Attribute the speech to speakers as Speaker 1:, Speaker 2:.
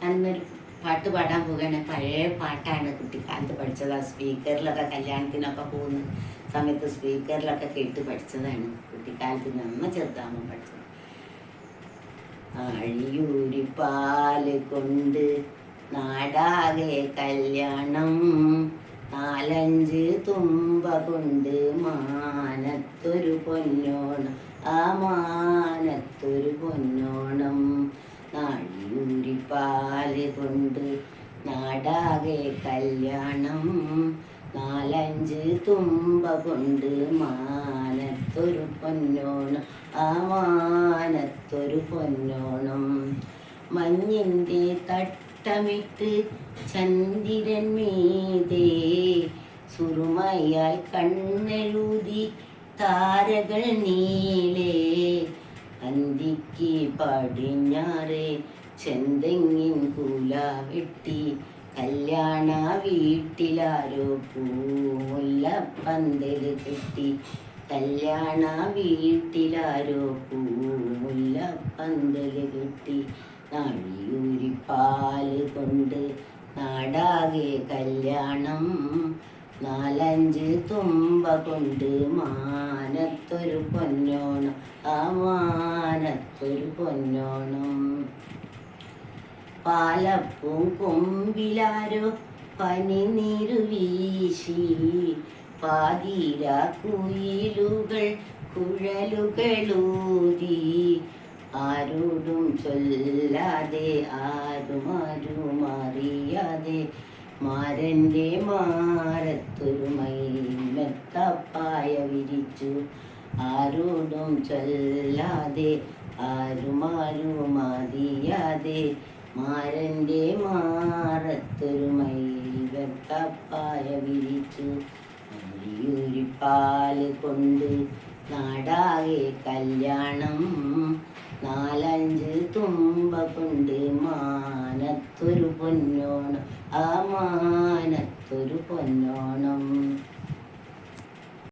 Speaker 1: അന്നൊരു പാട്ട് പാടാൻ പോവുകയാണ്. പഴയ പാട്ടാണ്, കുട്ടിക്കാലത്ത് പഠിച്ചത്. ആ സ്പീക്കറിലൊക്കെ കല്യാണത്തിനൊക്കെ പോകുന്ന സമയത്ത് സ്പീക്കറിലൊക്കെ കേട്ട് പഠിച്ചതാണ്. കുട്ടിക്കാലത്ത് നന്ന ചെറുതാകുമ്പോൾ പഠിച്ചത്. ആഴിയൂരിപ്പാല് കൊണ്ട് നാടാകെ കല്യാണം, 4-5 തുമ്പ കൊണ്ട് മാനത്തൊരു പൊന്നോണം, ആ മാനത്തൊരു പൊന്നോണം. നാഴിയൂരിപ്പാല് കൊണ്ട് നാടാകെ കല്യാണം, 4-5 തുമ്പ കൊണ്ട് മാനത്തൊരു പൊന്നോണം, ആ മാനത്തൊരു പൊന്നോണം. മഞ്ഞിൻ്റെ തട്ടമിട്ട് ചന്ദ്രൻ മീതേ സുറുമയാൽ കണ്ണെഴുതി താരകൾ നീലേ, അന്തിക്ക് പടിഞ്ഞാറേ ചെന്തെങ്ങിൻ കുല വെട്ടി കല്യാണ വീട്ടിലാരോ പൂമുല്ലപ്പന്തൽ കെട്ടി, കല്യാണ വീട്ടിലാരോ പൂമുല്ലപ്പന്തൽ കെട്ടി. നാഴിയൂരിപ്പാല് കൊണ്ട് നാടാകെ കല്യാണം, 4-5 തുമ്പ കൊണ്ട് മാനത്തൊരു പൊന്നോണം, ആ മാനത്തൊരു പൊന്നോണം. പാലപ്പും കൊമ്പിലാരോ പനിനീരു വീശി, പാതിര കുയിലുകൾ കുഴലുകളൂതി, ആരോടും ചൊല്ലാതെ ആരും അറിയാതെ മാരൻ്റെ മാറത്തൊരു മൈമെത്തപ്പായ വിരിച്ചു, ആരോടും ചൊല്ലാതെ ആരും അറിയാതെ മാരൻ്റെ മാറത്തൊരു മൈമെത്തപ്പായ വിരിച്ചു. നാഴിയൂരിപ്പാല് കൊണ്ട് നാടാകെ കല്യാണം, 4-5 തുമ്പ കൊണ്ട് മാനത്തൊരു പൊന്നോണം, ആ മാനത്തൊരു പൊന്നോണം.